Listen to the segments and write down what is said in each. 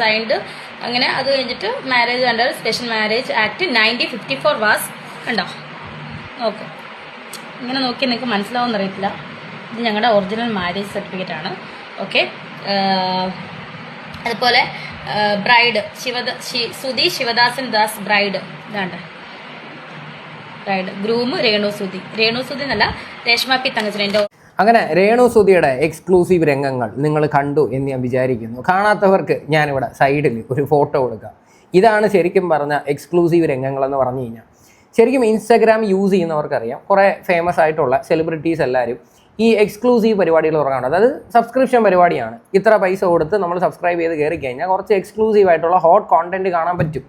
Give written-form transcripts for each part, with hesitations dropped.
Signed അങ്ങനെ അത് കഴിഞ്ഞിട്ട് marriage under special marriage act 1954 was കണ്ടോ നോക്ക് ഇങ്ങനെ നോക്കി നിങ്ങൾക്ക് മനസ്സിലാവുമെന്ന് അറിയത്തില്ല. ഇത് ഞങ്ങളുടെ ഒറിജിനൽ മാരേജ് സർട്ടിഫിക്കറ്റ് ആണ്. ഓക്കെ, അതുപോലെ ബ്രൈഡ് സുധി ശിവദാസൻ ദാസ് ബ്രൈഡ് ഇതാണ്ട് ബ്രൈഡ്. ഗ്രൂം രേണു സുധി എന്നല്ല രേഷ്മ പി തങ്കച്ചൻ. അങ്ങനെ രേണു സുധിയുടെ എക്സ്ക്ലൂസീവ് രംഗങ്ങൾ നിങ്ങൾ കണ്ടു എന്ന് ഞാൻ വിചാരിക്കുന്നു. കാണാത്തവർക്ക് ഞാനിവിടെ സൈഡിൽ ഒരു ഫോട്ടോ കൊടുക്കാം. ഇതാണ് ശരിക്കും പറഞ്ഞ എക്സ്ക്ലൂസീവ് രംഗങ്ങളെന്ന് പറഞ്ഞു കഴിഞ്ഞാൽ. ശരിക്കും ഇൻസ്റ്റാഗ്രാം യൂസ് ചെയ്യുന്നവർക്കറിയാം, കുറേ ഫേമസ് ആയിട്ടുള്ള സെലിബ്രിറ്റീസ് എല്ലാവരും ഈ എക്സ്ക്ലൂസീവ് പരിപാടികൾ ഉറങ്ങാണ്. അതായത് സബ്സ്ക്രിപ്ഷൻ പരിപാടിയാണ്. ഇത്ര പൈസ കൊടുത്ത് നമ്മൾ സബ്സ്ക്രൈബ് ചെയ്ത് കയറി കഴിഞ്ഞാൽ കുറച്ച് എക്സ്ക്ലൂസീവ് ആയിട്ടുള്ള ഹോട്ട് കോണ്ടന്റ് കാണാൻ പറ്റും.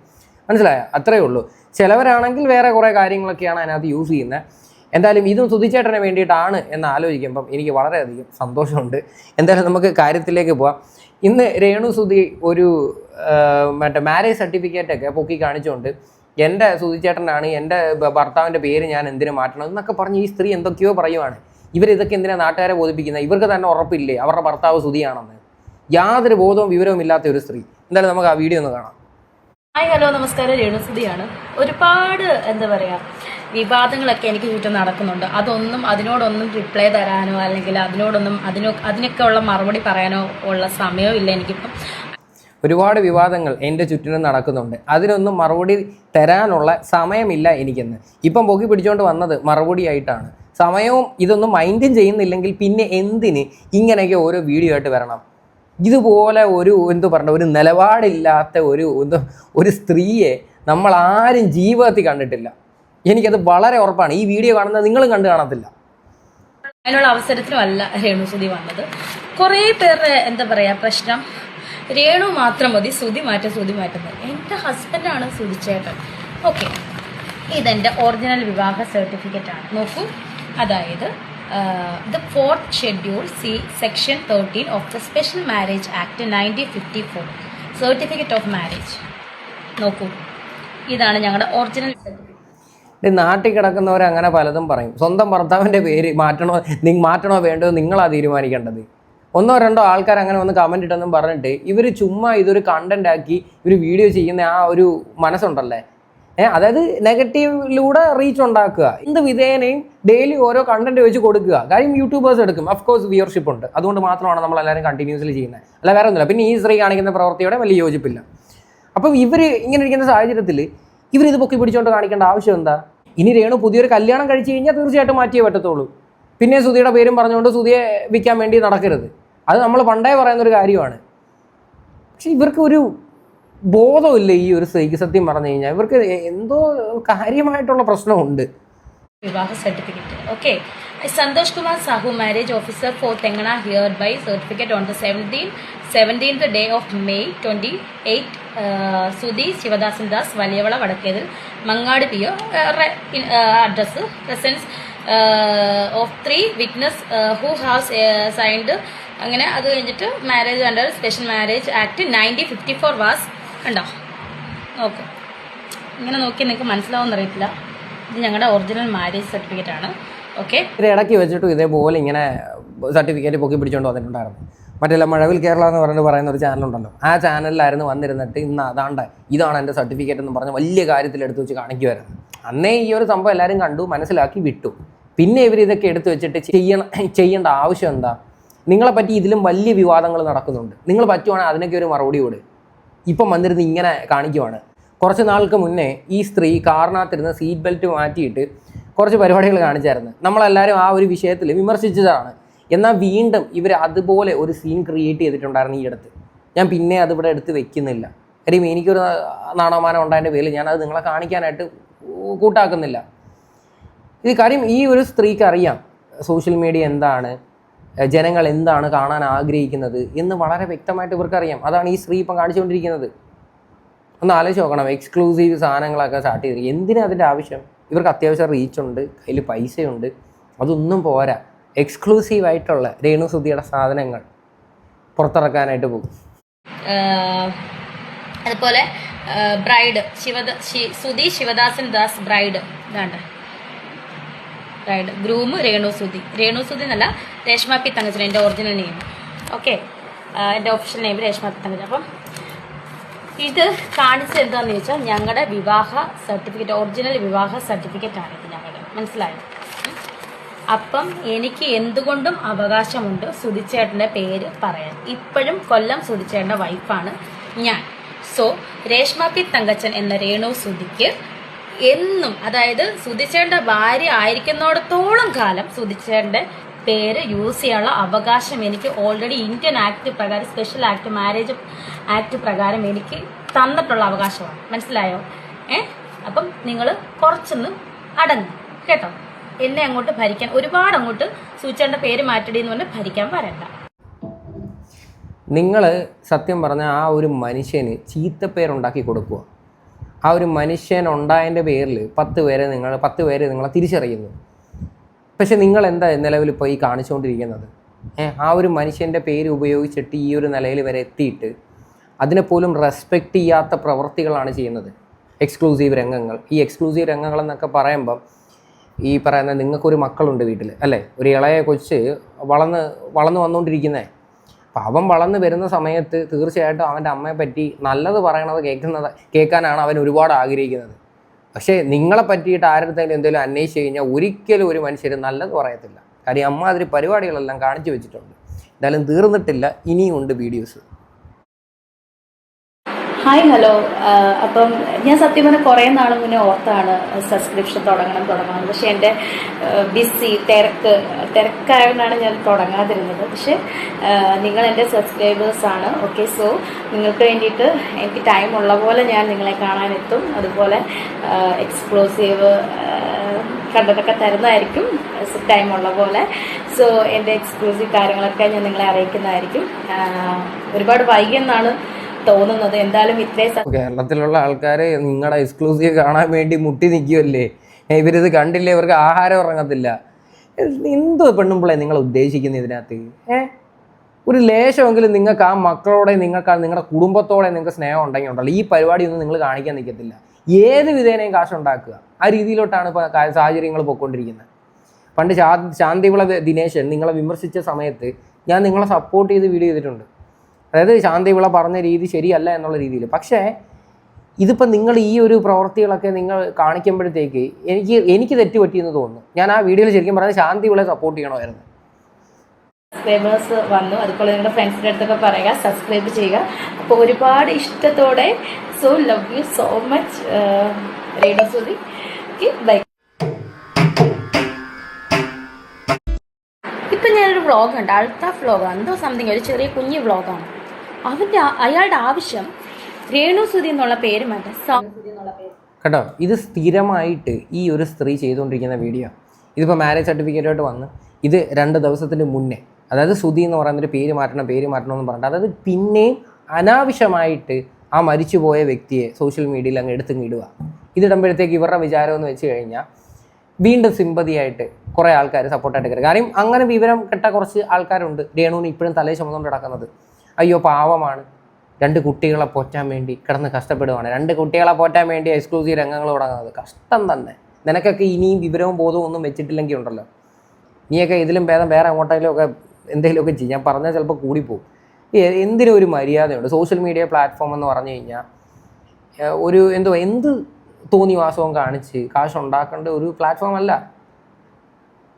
മനസ്സിലായോ? അത്രയേ ഉള്ളൂ. ചിലവരാണെങ്കിൽ വേറെ കുറേ കാര്യങ്ങളൊക്കെയാണ് അതിനകത്ത് യൂസ് ചെയ്യുന്നത്. എന്തായാലും ഇതും സുധിച്ചേട്ടന് വേണ്ടിയിട്ടാണ് എന്ന് ആലോചിക്കുമ്പം എനിക്ക് വളരെയധികം സന്തോഷമുണ്ട്. എന്തായാലും നമുക്ക് കാര്യത്തിലേക്ക് പോവാം. ഇന്ന് രേണു സുധി ഒരു മാരേജ് സർട്ടിഫിക്കറ്റൊക്കെ പൊക്കി കാണിച്ചുകൊണ്ട് എൻ്റെ സുധിച്ചേട്ടനാണ്, എൻ്റെ ഭർത്താവിൻ്റെ പേര് ഞാൻ എന്തിനു മാറ്റണം എന്നൊക്കെ പറഞ്ഞ് ഈ സ്ത്രീ എന്തൊക്കെയോ പറയുവാണ്. ഇവരിതൊക്കെ എന്തിനാണ് നാട്ടുകാരെ ബോധിപ്പിക്കുന്നത്? ഇവർക്ക് തന്നെ ഉറപ്പില്ലേ അവരുടെ ഭർത്താവ് സുധിയാണെന്ന്? യാതൊരു ബോധവും വിവരവും ഇല്ലാത്ത ഒരു സ്ത്രീ. എന്തായാലും നമുക്ക് ആ വീഡിയോ ഒന്ന് കാണാം. ഹായ്, ഹലോ, നമസ്കാരം. രേണു സുധിയാണ്. ഒരുപാട് എന്താ പറയുക വിവാദങ്ങളൊക്കെ എനിക്ക് ചുറ്റും നടക്കുന്നുണ്ട്. അതിനോടൊന്നും റിപ്ലൈ തരാനോ അല്ലെങ്കിൽ അതിനൊക്കെ ഉള്ള മറുപടി പറയാനോ ഉള്ള സമയവും ഇല്ല എനിക്കിപ്പം. ഒരുപാട് വിവാദങ്ങൾ എൻ്റെ ചുറ്റിനും നടക്കുന്നുണ്ട്. അതിനൊന്നും മറുപടി തരാനുള്ള സമയമില്ല എനിക്കെന്ന് ഇപ്പം പൊക്കി പിടിച്ചുകൊണ്ട് വന്നത് മറുപടിയായിട്ടാണ്. സമയവും ഇതൊന്നും മൈൻഡും ചെയ്യുന്നില്ലെങ്കിൽ പിന്നെ എന്തിന് ഇങ്ങനെയൊക്കെ ഓരോ വീഡിയോ ആയിട്ട് വരണം? ഇതുപോലെ ഒരു നിലപാടില്ലാത്ത ഒരു സ്ത്രീയെ നമ്മൾ ആരും ജീവിതത്തിൽ കണ്ടിട്ടില്ല. എനിക്കത് വളരെ ഉറപ്പാണ്. ഈ വീഡിയോ കാണുന്നത് നിങ്ങളും കണ്ടു കാണത്തില്ല. അതിനുള്ള അവസരത്തിനുമല്ല രേണു സുധി വന്നത്. കുറേ പേരുടെ എന്താ പറയുക പ്രശ്നം, രേണു മാത്രം മതി, സുധി മാറ്റുന്നത്. എൻ്റെ ഹസ്ബൻഡാണ് സുധിച്ചേട്ടൻ. ഓക്കെ, ഇതെൻ്റെ ഒറിജിനൽ വിവാഹ സർട്ടിഫിക്കറ്റ് ആണ്. നോക്കൂ, അതായത് the 4th schedule C section 13 of the Special Marriage Act 1954 certificate of marriage. നോക്കൂ, ഇതാണ് ഞങ്ങളുടെ ഒറിജിനൽ സർട്ടിഫിക്കറ്റ്. നാട്ടിൽ കിടക്കുന്നവർ അങ്ങനെ പലതും പറയും. സ്വന്തം ഭർത്താവിൻ്റെ പേര് മാറ്റണോ വേണ്ടോ നിങ്ങളാ തീരുമാനിക്കേണ്ടത്. ഒന്നോ രണ്ടോ ആൾക്കാർ അങ്ങനെ വന്ന് കമൻറ്റ് ഇട്ടെന്നും പറഞ്ഞിട്ട് ഇവർ ചുമ്മാ ഇതൊരു കണ്ടന്റ് ആക്കി ഇവർ വീഡിയോ ചെയ്യുന്ന ആ ഒരു മനസ്സുണ്ടല്ലേ, അതായത് നെഗറ്റീവിലൂടെ റീച്ച് ഉണ്ടാക്കുക. എന്ത് വിധേനയും ഡെയിലി ഓരോ കണ്ടന്റ് വെച്ച് കൊടുക്കുക. കാര്യം യൂട്യൂബേഴ്സ് എടുക്കും, അഫ്കോഴ്സ് വ്യൂവർഷിപ്പ് ഉണ്ട്, അതുകൊണ്ട് മാത്രമാണ് നമ്മളെല്ലാവരും കണ്ടിന്യൂസ്ലി ചെയ്യുന്നത്, അല്ല വേറെ ഒന്നുമില്ല. പിന്നെ ഈ സ്ത്രീ കാണിക്കുന്ന പ്രവൃത്തിയോടെ വലിയ യോജിപ്പില്ല. അപ്പം ഇവർ ഇങ്ങനെ ഇരിക്കുന്ന സാഹചര്യത്തിൽ ഇവരിത് പൊക്കി പിടിച്ചുകൊണ്ട് കാണിക്കേണ്ട ആവശ്യം എന്താ? ഇനി രേണു പുതിയൊരു കല്യാണം കഴിച്ച് കഴിഞ്ഞാൽ തീർച്ചയായിട്ടും മാറ്റിയേ പറ്റത്തുള്ളൂ. പിന്നെ സുധിയുടെ പേരും പറഞ്ഞുകൊണ്ട് സുധിയെ വിൽക്കാൻ വേണ്ടി നടക്കരുത്. അത് നമ്മൾ പണ്ടേ പറയുന്നൊരു കാര്യമാണ്. പക്ഷെ ഇവർക്ക് ഒരു ബോധമില്ല ഈ ഒരു സ്ത്രീക്ക്. സത്യം പറഞ്ഞു കഴിഞ്ഞാൽ ഇവർക്ക് എന്തോ കാര്യമായിട്ടുള്ള പ്രശ്നമുണ്ട്. വിവാഹ certificate. Okay, Santosh Kumar Sahu, marriage officer for Thengana, hereby certificate on the 17th day of May 28 സുധി ശിവദാസൻ ദാസ്, വലിയവള, വടക്കേതിൽ, Mangad PO. Address presence of 3 witness who has signed അങ്ങനെ അത് കഴിഞ്ഞിട്ട് marriage under special marriage act 1954 was കണ്ടോ നോക്ക് ഇങ്ങനെ നോക്കി നിങ്ങൾക്ക് മനസ്സിലാവുമെന്ന് അറിയത്തില്ല. ഇത് ഞങ്ങളുടെ ഒറിജിനൽ മാരേജ് സർട്ടിഫിക്കറ്റ് ആണ്. ഓക്കെ, ഇത് ഇടയ്ക്ക് വെച്ചിട്ടും ഇതേപോലെ ഇങ്ങനെ സർട്ടിഫിക്കറ്റ് പൊക്കി പിടിച്ചുകൊണ്ട് വന്നിട്ടുണ്ടായിരുന്നു. മറ്റല്ല മഴവിൽ കേരള എന്ന് പറയുന്ന ഒരു ചാനലുണ്ടല്ലോ, ആ ചാനലിലായിരുന്നു വന്നിരുന്നിട്ട് ഇന്ന് ഇതാണ് എൻ്റെ സർട്ടിഫിക്കറ്റ് എന്ന് പറഞ്ഞ് വലിയ കാര്യത്തിൽ എടുത്തു വെച്ച് കാണിക്കുമായിരുന്നു. അന്നേ ഈ ഒരു സംഭവം എല്ലാവരും കണ്ടു, മനസ്സിലാക്കി, വിട്ടു. പിന്നെ ഇവർ ഇതൊക്കെ എടുത്തു വെച്ചിട്ട് ചെയ്യേണ്ട ആവശ്യം എന്താ? നിങ്ങളെപ്പറ്റി ഇതിലും വലിയ വിവാദങ്ങൾ നടക്കുന്നുണ്ട്. നിങ്ങൾ പറ്റുവാണെങ്കിൽ അതിനൊക്കെ ഒരു മറുപടി കൊടു. ഇപ്പം വന്നിരുന്ന് ഇങ്ങനെ കാണിക്കുവാണ്. കുറച്ച് നാൾക്ക് മുന്നേ ഈ സ്ത്രീ കാറിനകത്തിരുന്ന് സീറ്റ് ബെൽറ്റ് മാറ്റിയിട്ട് കുറച്ച് പരിപാടികൾ കാണിച്ചായിരുന്നു. നമ്മളെല്ലാവരും ആ ഒരു വിഷയത്തിൽ വിമർശിച്ചതാണ്. എന്നാൽ വീണ്ടും ഇവർ അതുപോലെ ഒരു സീൻ ക്രിയേറ്റ് ചെയ്തിട്ടുണ്ടായിരുന്നു ഈ അടുത്ത്. ഞാൻ പിന്നെ അതിവിടെ എടുത്ത് വെക്കുന്നില്ല. കാര്യം എനിക്കൊരു നാണവമാനം ഉണ്ടായതിൻ്റെ പേരിൽ ഞാനത് നിങ്ങളെ കാണിക്കാനായിട്ട് കൂട്ടാക്കുന്നില്ല. ഇത് കാര്യം ഈ ഒരു സ്ത്രീക്ക് അറിയാം സോഷ്യൽ മീഡിയ എന്താണ്, ജനങ്ങൾ എന്താണ് കാണാൻ ആഗ്രഹിക്കുന്നത് എന്ന് വളരെ വ്യക്തമായിട്ട് ഇവർക്കറിയാം. അതാണ് ഈ സ്ത്രീ ഇപ്പം കാണിച്ചുകൊണ്ടിരിക്കുന്നത്. ഒന്ന് ആലോചിച്ച് നോക്കണം. എക്സ്ക്ലൂസീവ് സാധനങ്ങളൊക്കെ സ്റ്റാർട്ട് ചെയ്ത് എന്തിനാ അതിൻ്റെ ആവശ്യം? ഇവർക്ക് അത്യാവശ്യം റീച്ചുണ്ട്, കയ്യിൽ പൈസയുണ്ട്, അതൊന്നും പോരാ. എക്സ്ക്ലൂസീവായിട്ടുള്ള രേണു സുധിയുടെ സാധനങ്ങൾ പുറത്തിറക്കാനായിട്ട് പോകും. അതുപോലെ ബ്രൈഡ് സുധി ശിവദാസൻ ദാസ് ബ്രൈഡ് ഇതാണ്ട് ബ്രൈഡ്. ഗ്രൂം രേണു സുധി എന്നല്ല രേഷ്മ പി തങ്കച്ചൻ, എൻ്റെ ഒറിജിനൽ നെയിം. ഓക്കെ, എൻ്റെ ഒഫീഷ്യൽ നെയിം രേഷ്മ തങ്കച്ചൻ. അപ്പം ഇത് കാണിച്ചത് എന്താണെന്ന് ചോദിച്ചാൽ ഞങ്ങളുടെ വിവാഹ സർട്ടിഫിക്കറ്റ്, ഒറിജിനൽ വിവാഹ സർട്ടിഫിക്കറ്റാണ് ഇത് ഞങ്ങളുടെ, മനസ്സിലായോ? അപ്പം എനിക്ക് എന്തുകൊണ്ടും അവകാശമുണ്ട് സുധിച്ചേട്ടൻ്റെ പേര് പറയാൻ. ഇപ്പോഴും കൊല്ലം സുധിച്ചേട്ടൻ്റെ വൈഫാണ് ഞാൻ. സോ രേഷ്മ പി തങ്കച്ചൻ എന്ന രേണു സുധിക്ക് എന്നും, അതായത് സുധിച്ചേട്ടൻ്റെ ഭാര്യ ആയിരിക്കുന്നിടത്തോളം കാലം സുധിച്ചേട്ടൻ്റെ പേര് യൂസ് ചെയ്യാനുള്ള അവകാശം എനിക്ക് ഓൾറെഡി ഇന്ത്യൻ ആക്ട് പ്രകാരം, സ്പെഷ്യൽ ആക്ട്, മാരേജ് ആക്ട് പ്രകാരം എനിക്ക് തന്നിട്ടുള്ള അവകാശമാണ്, മനസ്സിലായോ? അപ്പം നിങ്ങൾ കുറച്ചൊന്ന് അടങ്ങും കേട്ടോ. എന്നെ അങ്ങോട്ട് ഭരിക്കാൻ, ഒരുപാട് അങ്ങോട്ട് സുധിച്ചേട്ടൻ്റെ പേര് മാറ്റടി എന്ന് പറഞ്ഞ് ഭരിക്കാൻ വരണ്ട. നിങ്ങൾ സത്യം പറഞ്ഞാൽ ആ ഒരു മനുഷ്യന് ചീത്തപ്പേരുണ്ടാക്കി കൊടുക്കുക. ആ ഒരു മനുഷ്യൻ ഉണ്ടായതിൻ്റെ പേരിൽ 10 പേര് നിങ്ങളെ തിരിച്ചറിയുന്നു. പക്ഷെ നിങ്ങൾ എന്താ നിലവിൽ ഇപ്പോൾ ഈ കാണിച്ചുകൊണ്ടിരിക്കുന്നത്? ആ ഒരു മനുഷ്യൻ്റെ പേര് ഉപയോഗിച്ചിട്ട് ഈ ഒരു നിലയിൽ വരെ എത്തിയിട്ട് അതിനെപ്പോലും റെസ്പെക്റ്റ് ചെയ്യാത്ത പ്രവൃത്തികളാണ് ചെയ്യുന്നത്. എക്സ്ക്ലൂസീവ് രംഗങ്ങൾ. ഈ എക്സ്ക്ലൂസീവ് രംഗങ്ങളെന്നൊക്കെ പറയുമ്പം ഈ പറയുന്ന നിങ്ങൾക്കൊരു മക്കളുണ്ട് വീട്ടിൽ അല്ലേ, ഒരു ഇളയ കൊച്ച് വളർന്നു വന്നുകൊണ്ടിരിക്കുന്നേ. അപ്പം അവൻ വളർന്നു വരുന്ന സമയത്ത് തീർച്ചയായിട്ടും അവൻ്റെ അമ്മയെ പറ്റി നല്ലത് പറയണത് കേൾക്കാനാണ് അവൻ ഒരുപാട് ആഗ്രഹിക്കുന്നത്. പക്ഷേ നിങ്ങളെ പറ്റിയിട്ട് ആരുടെ എന്തെങ്കിലും അന്വേഷിച്ച് കഴിഞ്ഞാൽ ഒരിക്കലും ഒരു മനുഷ്യർ നല്ലത് പറയത്തില്ല. കാര്യം അമ്മാതിരി പരിപാടികളെല്ലാം കാണിച്ചു വെച്ചിട്ടുണ്ട്. എന്തായാലും തീർന്നിട്ടില്ല, ഇനിയുണ്ട് വീഡിയോസ്. Hi, hello. അപ്പം ഞാൻ സത്യം പറഞ്ഞാൽ കുറേ നാൾ മുന്നേ ഓർത്താണ് സബ്സ്ക്രിപ്ഷൻ തുടങ്ങണം. പക്ഷേ എൻ്റെ ബിസി തിരക്കായതുകൊണ്ടാണ് ഞാൻ തുടങ്ങാതിരുന്നത്. പക്ഷേ നിങ്ങൾ എൻ്റെ സബ്സ്ക്രൈബേഴ്സാണ്. ഓക്കെ, സോ നിങ്ങൾക്ക് വേണ്ടിയിട്ട് എനിക്ക് ടൈം ഉള്ള പോലെ ഞാൻ നിങ്ങളെ കാണാനെത്തും. അതുപോലെ എക്സ്ക്ലൂസീവ് കണ്ടതൊക്കെ തരുന്നതായിരിക്കും ടൈം ഉള്ള പോലെ. സോ എൻ്റെ എക്സ്ക്ലൂസീവ് കാര്യങ്ങളൊക്കെ ഞാൻ നിങ്ങളെ അറിയിക്കുന്നതായിരിക്കും. ഒരുപാട് വൈകിയെന്നാണ് തോന്നുന്നത്. എന്തായാലും ഇത്രയും കേരളത്തിലുള്ള ആൾക്കാർ നിങ്ങളുടെ എക്സ്ക്ലൂസീവ് കാണാൻ വേണ്ടി മുട്ടി നിൽക്കുമല്ലേ. ഇവരിത് കണ്ടില്ലേ, ഇവർക്ക് ആഹാരം ഇറങ്ങത്തില്ല. എന്തോ പെണ്ണുമ്പോളെ നിങ്ങൾ ഉദ്ദേശിക്കുന്നത് ഇതിനകത്ത്? ഒരു ലേശമെങ്കിലും നിങ്ങൾക്ക് ആ മക്കളോടെ, നിങ്ങളുടെ കുടുംബത്തോടെ നിങ്ങൾക്ക് സ്നേഹം ഉണ്ടെങ്കിൽ ഉണ്ടല്ലോ ഈ പരിപാടിയൊന്നും നിങ്ങൾ കാണിക്കാൻ നിൽക്കത്തില്ല. ഏത് വിധേനയും കാശുണ്ടാക്കുക, ആ രീതിയിലോട്ടാണ് ഇപ്പോൾ സാഹചര്യങ്ങൾ പോയിക്കൊണ്ടിരിക്കുന്നത്. പണ്ട് ശാന്തിവിള ദിനേശൻ നിങ്ങളെ വിമർശിച്ച സമയത്ത് ഞാൻ നിങ്ങളെ സപ്പോർട്ട് ചെയ്ത് വീഡിയോ ചെയ്തിട്ടുണ്ട്. അതായത് ശാന്തിവിള പറഞ്ഞ രീതി ശരിയല്ല എന്നുള്ള രീതിയിൽ. പക്ഷേ ഇതിപ്പോൾ നിങ്ങൾ ഈ ഒരു പ്രവൃത്തികളൊക്കെ നിങ്ങൾ കാണിക്കുമ്പോഴത്തേക്ക് എനിക്ക് തെറ്റുപറ്റിയെന്ന് തോന്നുന്നു. ഞാൻ ആ വീഡിയോയിൽ ശരിക്കും പറഞ്ഞാൽ ശാന്തിവിളെ സപ്പോർട്ട് ചെയ്യണമായിരുന്നു. സബ്സ്ക്രൈബേഴ്സ് വന്നു, അതുപോലെ നിങ്ങളുടെ ഫ്രണ്ട്സിൻ്റെ അടുത്തൊക്കെ പറയുക, സബ്സ്ക്രൈബ് ചെയ്യുക. അപ്പോൾ ഒരുപാട് ഇഷ്ടത്തോടെ, so love you so much Renu Sudhi. Bye. ഇപ്പം ഞാനൊരു വ്ളോഗുണ്ട്, അൾത്താഫ് വ്ളോഗാണ്, എന്തോ സംതിങ്, ഒരു ചെറിയ കുഞ്ഞു വ്ളോഗാണ്. അയാളുടെ ആവശ്യം രേണു സുധി എന്നുള്ള പേര് മാറ്റാം കേട്ടോ. ഇത് സ്ഥിരമായിട്ട് ഈ ഒരു സ്ത്രീ ചെയ്തുകൊണ്ടിരിക്കുന്ന വീഡിയോ. ഇതിപ്പോൾ മാരേജ് സർട്ടിഫിക്കറ്റായിട്ട് വന്ന് ഇത് 2 ദിവസത്തിന് മുന്നേ, അതായത് സുധി എന്ന് പറയുന്നൊരു പേര് മാറ്റണമെന്ന് പറഞ്ഞിട്ട്, അതായത് പിന്നെയും അനാവശ്യമായിട്ട് ആ മരിച്ചുപോയ വ്യക്തിയെ സോഷ്യൽ മീഡിയയിൽ അങ്ങ് എടുത്തിടുക. ഇതിടുമ്പോഴത്തേക്ക് ഇവരുടെ വിചാരം എന്ന് വെച്ച് കഴിഞ്ഞാൽ വീണ്ടും സിമ്പതിയായിട്ട് കുറേ ആൾക്കാർ സപ്പോർട്ടായിട്ട് കയറി. കാര്യം അങ്ങനെ വിവരം കെട്ട കുറച്ച് ആൾക്കാരുണ്ട് രേണുവിന് ഇപ്പോഴും തലയിൽ ചുമന്നുകൊണ്ട് നടക്കുന്നത്. അയ്യോ പാവമാണ്, 2 കുട്ടികളെ പോറ്റാൻ വേണ്ടി കിടന്ന് കഷ്ടപ്പെടുവാണ്, 2 കുട്ടികളെ പോറ്റാൻ വേണ്ടി എക്സ്ക്ലൂസീവ് രംഗങ്ങൾ തുടങ്ങുന്നത്. കഷ്ടം തന്നെ. നിനക്കൊക്കെ ഇനിയും വിവരവും ബോധവും ഒന്നും വെച്ചിട്ടില്ലെങ്കിൽ ഉണ്ടല്ലോ, നീയൊക്കെ ഇതിലും ഭേദം വേറെ അങ്ങോട്ടെങ്കിലുമൊക്കെ എന്തെങ്കിലുമൊക്കെ ചെയ്യും. ഞാൻ പറഞ്ഞാൽ ചിലപ്പോൾ കൂടിപ്പോവും. എന്തിനും ഒരു മര്യാദയുണ്ട്. സോഷ്യൽ മീഡിയ പ്ലാറ്റ്ഫോം എന്ന് പറഞ്ഞു കഴിഞ്ഞാൽ ഒരു എന്ത് തോന്നിവാസവും കാണിച്ച് കാശുണ്ടാക്കേണ്ട ഒരു പ്ലാറ്റ്ഫോം അല്ല.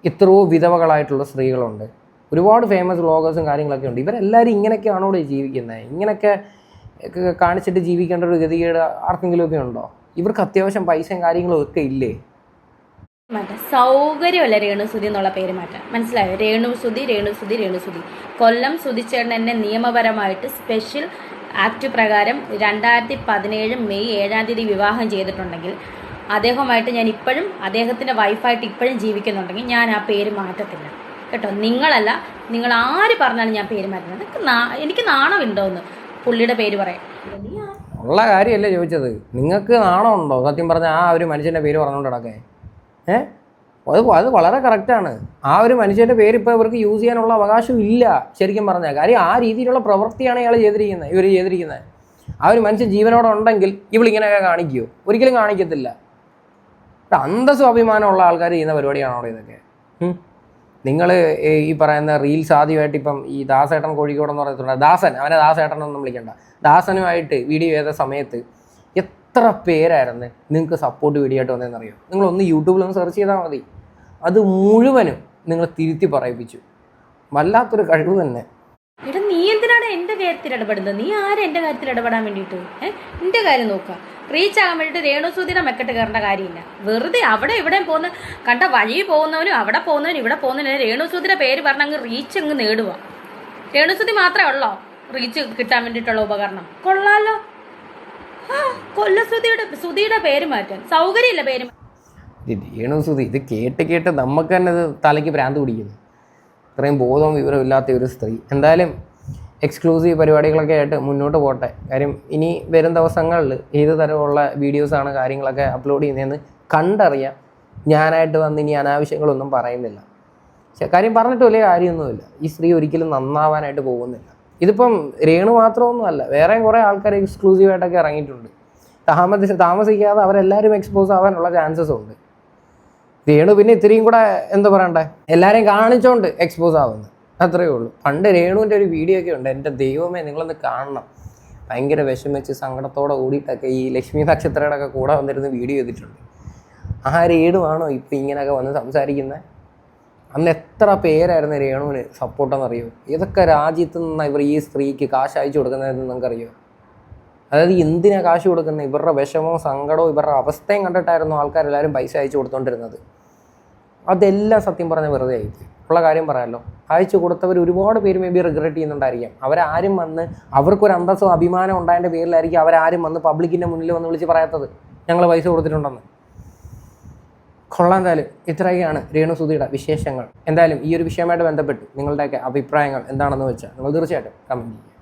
എത്രയോ വിധവകളായിട്ടുള്ള സ്ത്രീകളുണ്ട്, ഒരുപാട് ഫേമസ് വ്ളോഗേഴ്സും കാര്യങ്ങളൊക്കെ ഉണ്ട്. ഇവരെല്ലാവരും ഇങ്ങനെയൊക്കെയാണോ ഇവിടെ ജീവിക്കുന്നത്? ഇങ്ങനെയൊക്കെ കാണിച്ചിട്ട് ജീവിക്കേണ്ട ഒരു ഗതികേട് ആർക്കെങ്കിലുമൊക്കെ ഉണ്ടോ? ഇവർക്ക് അത്യാവശ്യം പൈസയും കാര്യങ്ങളും ഒക്കെ ഇല്ലേ? സൗകര്യമല്ല രേണു സുധി എന്നുള്ള പേര് മാറ്റാൻ, മനസ്സിലായോ? രേണു സുധി. കൊല്ലം സുധിച്ചേട്ടൻ എന്നെ നിയമപരമായിട്ട് സ്പെഷ്യൽ ആക്ട് പ്രകാരം 2017 മെയ് 7 വിവാഹം ചെയ്തിട്ടുണ്ടെങ്കിൽ അദ്ദേഹമായിട്ട് ഞാൻ ഇപ്പോഴും അദ്ദേഹത്തിൻ്റെ വൈഫായിട്ട് ഇപ്പോഴും ജീവിക്കുന്നുണ്ടെങ്കിൽ ഞാൻ ആ പേര് മാറ്റത്തില്ല കേട്ടോ. നിങ്ങളല്ല, നിങ്ങൾ ആര് പറഞ്ഞാലും ഞാൻ പേര് മാറ്റുന്നത്. എനിക്ക് നാണമുണ്ടോന്ന് പുള്ളിയുടെ പേര് പറയാം. ഉള്ള കാര്യമല്ലേ ചോദിച്ചത്. നിങ്ങൾക്ക് നാണമുണ്ടോ സത്യം പറഞ്ഞാൽ ആ ഒരു മനുഷ്യൻ്റെ പേര് പറഞ്ഞുകൊണ്ട് നടക്കേ? അത് വളരെ കറക്റ്റാണ്. ആ ഒരു മനുഷ്യൻ്റെ പേര് ഇപ്പോൾ ഇവർക്ക് യൂസ് ചെയ്യാനുള്ള അവകാശം ഇല്ല ശരിക്കും പറഞ്ഞാൽ. കാര്യം ആ രീതിയിലുള്ള പ്രവൃത്തിയാണ് ഇവർ ചെയ്തിരിക്കുന്നത്. ആ ഒരു മനുഷ്യൻ ജീവനോടെ ഉണ്ടെങ്കിൽ ഇവളിങ്ങനെയൊക്കെ കാണിക്കുമോ? ഒരിക്കലും കാണിക്കത്തില്ല. അന്തസ്സും അഭിമാനമുള്ള ആൾക്കാർ ചെയ്യുന്ന പരിപാടിയാണോ അവിടെ ഇതൊക്കെ? നിങ്ങൾ ഈ പറയുന്ന റീൽസ് ആദ്യമായിട്ട് ഇപ്പം ഈ ദാസേട്ടൻ കോഴിക്കോടെന്ന് പറഞ്ഞിട്ടുണ്ട്, ദാസൻ, അവനെ ദാസേട്ടൻ ഒന്നും വിളിക്കണ്ട, ദാസനുമായിട്ട് വീഡിയോ ചെയ്ത സമയത്ത് എത്ര പേരായിരുന്നു നിങ്ങൾക്ക് സപ്പോർട്ട് വീഡിയോ ആയിട്ട് വന്നതെന്നറിയോ? നിങ്ങളൊന്ന് യൂട്യൂബിലൊന്ന് സെർച്ച് ചെയ്താൽ മതി. അത് മുഴുവനും നിങ്ങൾ തിരുത്തി പറയിപ്പിച്ചു. വല്ലാത്തൊരു കഴിവ് തന്നെ. എടാ നീ എന്തിനാണ് എൻ്റെ കാര്യത്തിൽ ഇടപെടുന്നത്? നീ ആരും എൻ്റെ കാര്യത്തിൽ ഇടപെടാൻ വേണ്ടിയിട്ട്? എൻ്റെ കാര്യം നോക്കാം. റീച്ച് ആകാൻ വേണ്ടിയിട്ട് രേണുസുധീനെ മെക്കെട്ട് കയറേണ്ട കാര്യമില്ല. വെറുതെ അവിടെ ഇവിടെ പോകുന്ന കണ്ട വഴി പോകുന്നവനും അവിടെ പോകുന്നവനും ഇവിടെ പോകുന്നവനും രേണുസുധിയുടെ പേര് പറഞ്ഞ അങ്ങ് റീച്ച് അങ്ങ് നേടുക. രേണുസുധി മാത്രമേ ഉള്ളോ റീച്ച് കിട്ടാൻ വേണ്ടിയിട്ടുള്ള ഉപകരണം? കൊള്ളാലോ. സുധിയുടെ പേര് മാറ്റാൻ സൗകര്യമില്ല. പേര് രേണുസുധി ഇത് കേട്ട് കേട്ട് നമുക്ക് തന്നെ ഇത് തലയ്ക്ക് ഭ്രാന്ത് പിടിക്കുന്നു. ഇത്രയും ബോധവും വിവരവും ഇല്ലാത്ത ഒരു സ്ത്രീ. എന്തായാലും എക്സ്ക്ലൂസീവ് പരിപാടികളൊക്കെ ആയിട്ട് മുന്നോട്ട് പോട്ടെ. കാര്യം ഇനി വരും ദിവസങ്ങളിൽ ഏത് തരമുള്ള വീഡിയോസാണ് കാര്യങ്ങളൊക്കെ അപ്ലോഡ് ചെയ്യുന്നതെന്ന് കണ്ടറിയാം. ഞാനായിട്ട് വന്ന് ഇനി അനാവശ്യങ്ങളൊന്നും പറയുന്നില്ല. കാര്യം പറഞ്ഞിട്ട് വലിയ കാര്യമൊന്നുമില്ല. ഈ സ്ത്രീ ഒരിക്കലും നന്നാവാനായിട്ട് പോകുന്നില്ല. ഇതിപ്പം രേണു മാത്രമൊന്നുമല്ല, വേറെയും കുറേ ആൾക്കാർ എക്സ്ക്ലൂസീവായിട്ടൊക്കെ ഇറങ്ങിയിട്ടുണ്ട്. താമസിക്കാതെ അവരെല്ലാവരും എക്സ്പോസ് ആവാനുള്ള ചാൻസസ് ഉണ്ട്. രേണു പിന്നെ ഇത്രയും കൂടെ എന്താ പറയണ്ടേ, എല്ലാവരെയും കാണിച്ചോണ്ട് എക്സ്പോസ് ആവുന്നത്, അത്രയേ ഉള്ളൂ. പണ്ട് രേണുവിൻ്റെ ഒരു വീഡിയോ ഒക്കെ ഉണ്ട്, എൻ്റെ ദൈവമേ നിങ്ങളൊന്ന് കാണണം. ഭയങ്കര വിഷമിച്ച് സങ്കടത്തോടെ ഓടിയിട്ടൊക്കെ ഈ ലക്ഷ്മി നക്ഷത്രയുടെ ഒക്കെ കൂടെ വന്നിരുന്ന് വീഡിയോ ചെയ്തിട്ടുണ്ട്. ആ രേണുവാണോ ഇപ്പം ഇങ്ങനെയൊക്കെ വന്ന് സംസാരിക്കുന്നത്? അന്ന് എത്ര പേരായിരുന്നു രേണുവിന് സപ്പോർട്ടെന്നറിയോ? ഏതൊക്കെ രാജ്യത്ത് നിന്നാണ് ഇവർ ഈ സ്ത്രീക്ക് കാശ് അയച്ചു കൊടുക്കുന്നതെന്ന് നിങ്ങൾക്കറിയോ? അതായത് എന്തിനാണ് കാശ് കൊടുക്കുന്നത്? ഇവരുടെ വിഷമവും സങ്കടവും ഇവരുടെ അവസ്ഥയും കണ്ടിട്ടായിരുന്നു ആൾക്കാരെല്ലാവരും പൈസ അയച്ചു കൊടുത്തുകൊണ്ടിരുന്നത്. അതെല്ലാം സത്യം പറഞ്ഞാൽ വെറുതെ ആയിട്ട് ഉള്ള കാര്യം പറയാമല്ലോ. അയച്ചു കൊടുത്തവർ ഒരുപാട് പേര് മേ ബി റിഗ്രറ്റ് ചെയ്യുന്നുണ്ടായിരിക്കാം. അവരാരും വന്ന് അവർക്കൊരു അന്തസ്സും അഭിമാനം ഉണ്ടായതിൻ്റെ പേരിലായിരിക്കും അവരാരും വന്ന് പബ്ലിക്കിൻ്റെ മുന്നിൽ വന്ന് വിളിച്ച് പറയാത്തത് ഞങ്ങൾ പൈസ കൊടുത്തിട്ടുണ്ടെന്ന്. കൊള്ളാൻ. എന്തായാലും ഇത്രയൊക്കെയാണ് രേണുസുധിയുടെ വിശേഷങ്ങൾ. എന്തായാലും ഈ ഒരു വിഷയമായിട്ട് ബന്ധപ്പെട്ട് നിങ്ങളുടെയൊക്കെ അഭിപ്രായങ്ങൾ എന്താണെന്ന് വെച്ചാൽ നിങ്ങൾ തീർച്ചയായിട്ടും കമൻറ്റ് ചെയ്യുക.